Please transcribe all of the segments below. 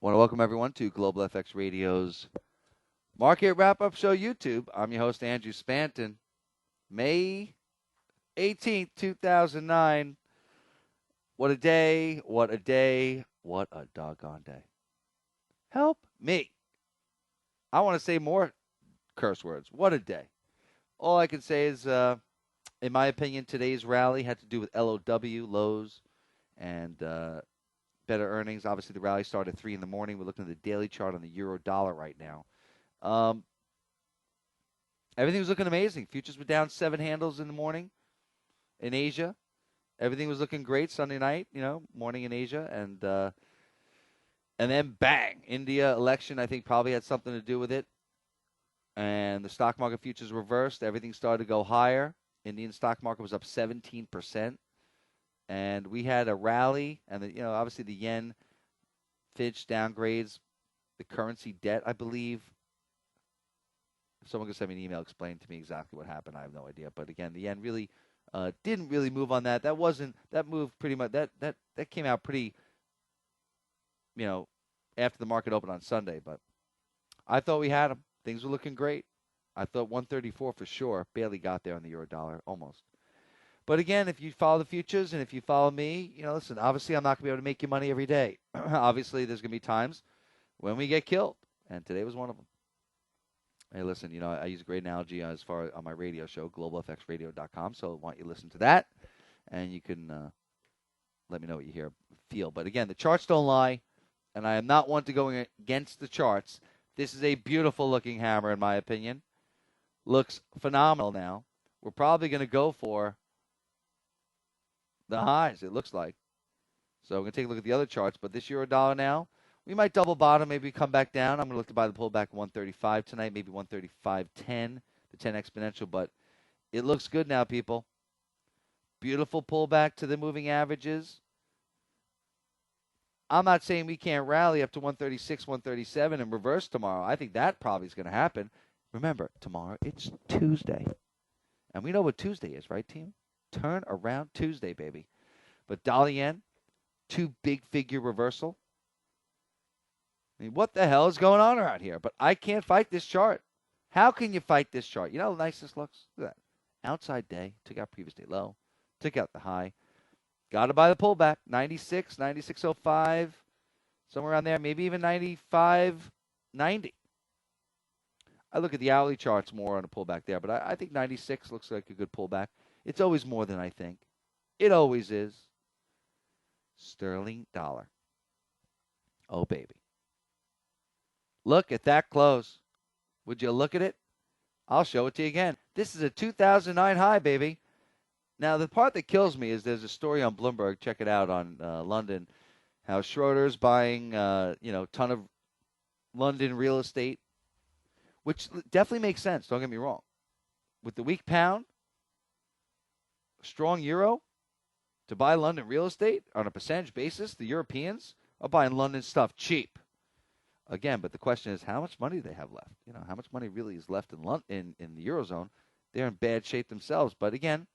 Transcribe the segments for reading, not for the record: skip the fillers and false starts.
Want to welcome everyone to Global FX Radio's Market Wrap-Up Show YouTube. I'm your host, Andrew Spanton. May 18th, 2009. What a day, what a day, what a doggone day. Help me. I want to say more curse words. What a day. All I can say is, in my opinion, today's rally had to do with LOW, lows, and better earnings. Obviously, the rally started at 3 in the morning. We're looking at the daily chart on the euro dollar right now. Everything was looking amazing. Futures were down 7 handles in the morning in Asia. Everything was looking great Sunday night, morning in Asia. And then bang, India election, I think, probably had something to do with it. And the stock market futures reversed. Everything started to go higher. Indian stock market was up 17%. And we had a rally, and obviously the yen, Fitch downgrades the currency debt, I believe. If someone could send me an email explaining to me exactly what happened, I have no idea. But again, the yen really didn't really move on that. That moved pretty much. That came out pretty, after the market opened on Sunday. But I thought we had them. Things were looking great. I thought 134 for sure. Barely got there on the euro dollar, almost. But again, if you follow the futures and if you follow me, listen, obviously I'm not going to be able to make you money every day. Obviously, there's going to be times when we get killed, and today was one of them. Hey, listen, I use a great analogy as far on my radio show, globalfxradio.com, so I want you to listen to that, and you can let me know what you feel. But again, the charts don't lie, and I am not one to go against the charts. This is a beautiful-looking hammer, in my opinion. Looks phenomenal now. We're probably going to go for the highs, it looks like. So we're going to take a look at the other charts. But this euro dollar now, we might double bottom, maybe come back down. I'm going to look to buy the pullback 135 tonight, maybe 135.10, the 10 exponential. But it looks good now, people. Beautiful pullback to the moving averages. I'm not saying we can't rally up to 136, 137 and reverse tomorrow. I think that probably is going to happen. Remember, tomorrow it's Tuesday. And we know what Tuesday is, right, team? Turn around Tuesday, baby. But dollar yen, 2 big figure reversal. I mean, what the hell is going on around here? But I can't fight this chart. How can you fight this chart? You know how nice this looks? Look at that. Outside day, took out previous day low, took out the high. Got to buy the pullback. 96, 96.05, somewhere around there, maybe even 95.90. I look at the hourly charts more on a pullback there, but I think 96 looks like a good pullback. It's always more than I think. It always is. Sterling dollar. Oh, baby. Look at that close. Would you look at it? I'll show it to you again. This is a 2009 high, baby. Now, the part that kills me is there's a story on Bloomberg. Check it out on London. How Schroeder's buying, ton of London real estate, which definitely makes sense. Don't get me wrong. With the weak pound, strong euro, to buy London real estate on a percentage basis, the Europeans are buying London stuff cheap. Again, but the question is, how much money do they have left? How much money really is left in the Eurozone? They're in bad shape themselves. But again,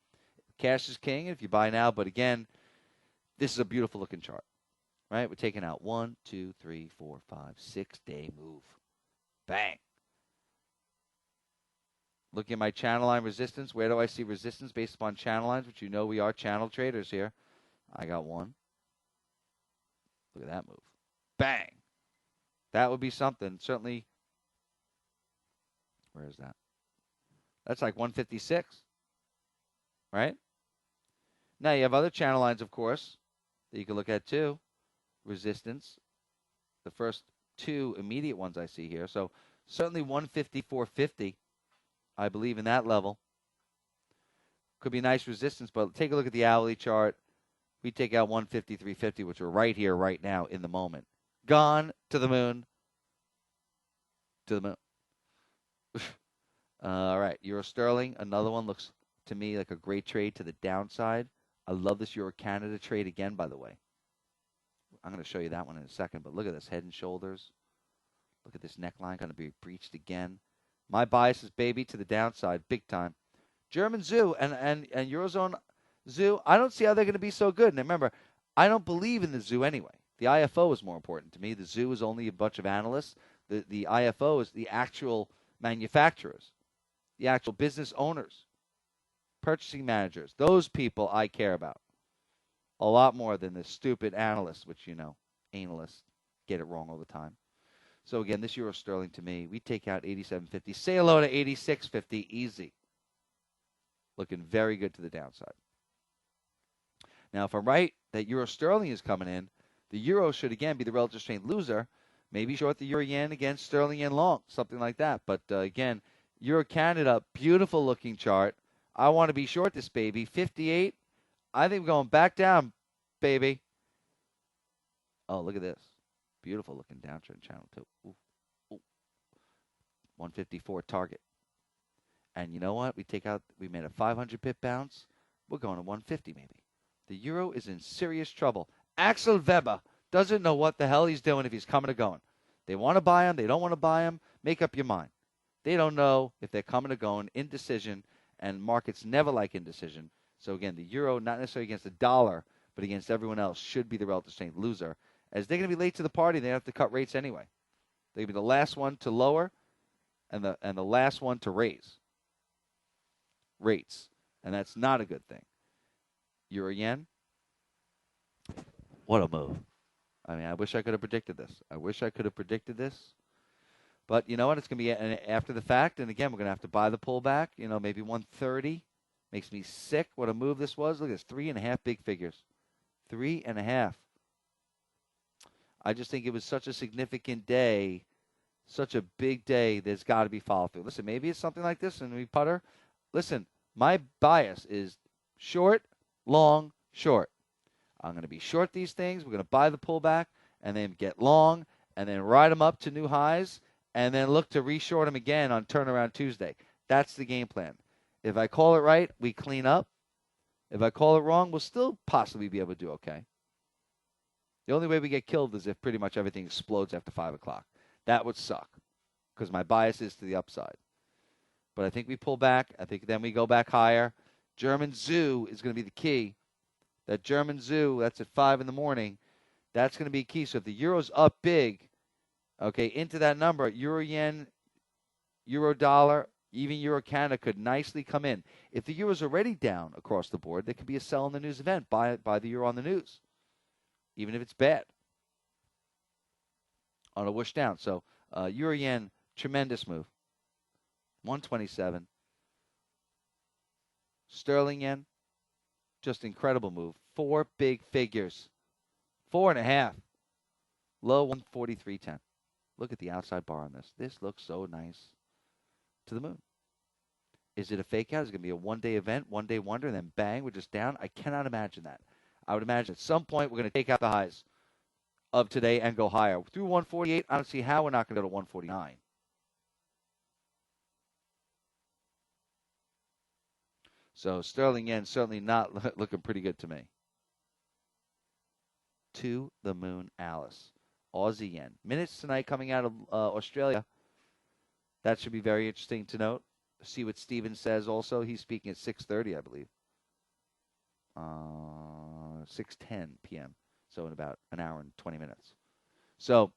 cash is king if you buy now. But again, this is a beautiful looking chart, right? We're taking out 1, 2, 3, 4, 5, 6 day move. Bang. Looking at my channel line resistance, where do I see resistance based upon channel lines, which we are channel traders here. I got one. Look at that move. Bang. That would be something. Certainly. Where is that? That's like 156. Right? Now you have other channel lines, of course, that you can look at too. Resistance. The first 2 immediate ones I see here. So certainly 154.50. I believe in that level. Could be nice resistance, but take a look at the hourly chart. We take out 153.50, which are right here, right now, in the moment. Gone to the moon. To the moon. All right, Euro Sterling, another one looks to me like a great trade to the downside. I love this Euro Canada trade again, by the way. I'm going to show you that one in a second, but look at this, head and shoulders. Look at this neckline, going to be breached again. My bias is, baby, to the downside, big time. German zoo and Eurozone zoo, I don't see how they're going to be so good. And remember, I don't believe in the zoo anyway. The IFO is more important to me. The zoo is only a bunch of analysts. The IFO is the actual manufacturers, the actual business owners, purchasing managers. Those people I care about a lot more than the stupid analysts, which, analysts get it wrong all the time. So, again, this euro sterling to me, we take out 87.50. Say hello to 86.50. Easy. Looking very good to the downside. Now, if I'm right that euro sterling is coming in, the euro should, again, be the relative strength loser. Maybe short the euro yen against sterling yen long, something like that. But, again, euro Canada, beautiful looking chart. I want to be short this baby. 58. I think we're going back down, baby. Oh, look at this. Beautiful looking downtrend channel, too. Ooh, ooh. 154 target. And you know what? We made a 500 pip bounce. We're going to 150 maybe. The euro is in serious trouble. Axel Weber doesn't know what the hell he's doing if he's coming or going. They want to buy him. They don't want to buy him. Make up your mind. They don't know if they're coming or going. Indecision, and markets never like indecision. So, again, the euro, not necessarily against the dollar, but against everyone else, should be the relative strength loser, as they're going to be late to the party. They have to cut rates anyway. They're going to be the last one to lower and the last one to raise rates, and that's not a good thing. Euro yen, what a move. I mean, I wish I could have predicted this. But you know what? It's going to be after the fact, and again, we're going to have to buy the pullback, maybe 130. Makes me sick what a move this was. Look at this, 3.5 big figures. 3.5. I just think it was such a significant day, such a big day, there's got to be follow-through. Listen, maybe it's something like this, and we putter. Listen, my bias is short, long, short. I'm going to be short these things. We're going to buy the pullback, and then get long, and then ride them up to new highs, and then look to reshort them again on turnaround Tuesday. That's the game plan. If I call it right, we clean up. If I call it wrong, we'll still possibly be able to do okay. The only way we get killed is if pretty much everything explodes after 5 o'clock. That would suck because my bias is to the upside. But I think we pull back. I think then we go back higher. German zoo is going to be the key. That German zoo, that's at 5 in the morning. That's going to be key. So if the euro's up big, okay, into that number, euro yen, euro dollar, even euro Canada could nicely come in. If the euro's already down across the board, there could be a sell in the news event. Buy the euro on the news, even if it's bad, on a whoosh down. So euro yen, tremendous move. 127. Sterling yen, just incredible move. 4 big figures. 4.5. Low 143.10. Look at the outside bar on this. This looks so nice. To the moon. Is it a fake out? Is it going to be a one-day event, one-day wonder, and then bang, we're just down? I cannot imagine that. I would imagine at some point we're going to take out the highs of today and go higher. Through 148, I don't see how we're not going to go to 149. So sterling yen certainly not looking pretty good to me. To the moon, Alice. Aussie yen. Minutes tonight coming out of Australia. That should be very interesting to note. See what Steven says also. He's speaking at 6:30, I believe. 6:10 p.m. So in about an hour and 20 minutes. So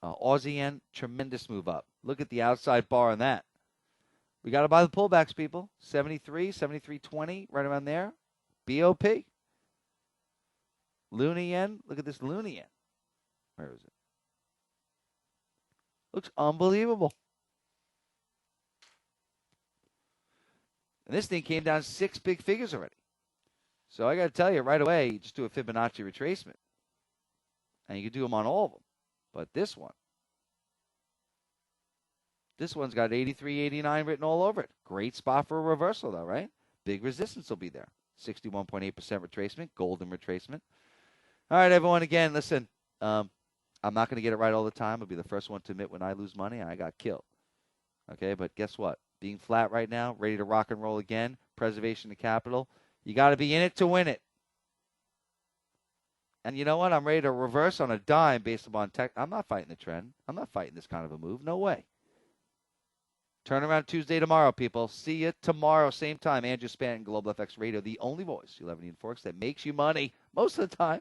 Aussie yen, tremendous move up. Look at the outside bar on that. We got to buy the pullbacks, people. 73, 73.20, right around there. BOP. Luna yen. Look at this Luna yen. Where is it? Looks unbelievable. And this thing came down 6 big figures already. So I got to tell you right away, you just do a Fibonacci retracement. And you can do them on all of them. But this one's got 83, 89 written all over it. Great spot for a reversal, though, right? Big resistance will be there. 61.8% retracement, golden retracement. All right, everyone, again, listen, I'm not going to get it right all the time. I'll be the first one to admit when I lose money, I got killed. Okay, but guess what? Being flat right now, ready to rock and roll again, preservation of capital. You got to be in it to win it. And you know what? I'm ready to reverse on a dime based upon tech. I'm not fighting the trend. I'm not fighting this kind of a move. No way. Turnaround Tuesday tomorrow, people. See you tomorrow, same time. Andrew Spanton, Global FX Radio, the only voice you'll ever need in Forex that makes you money most of the time.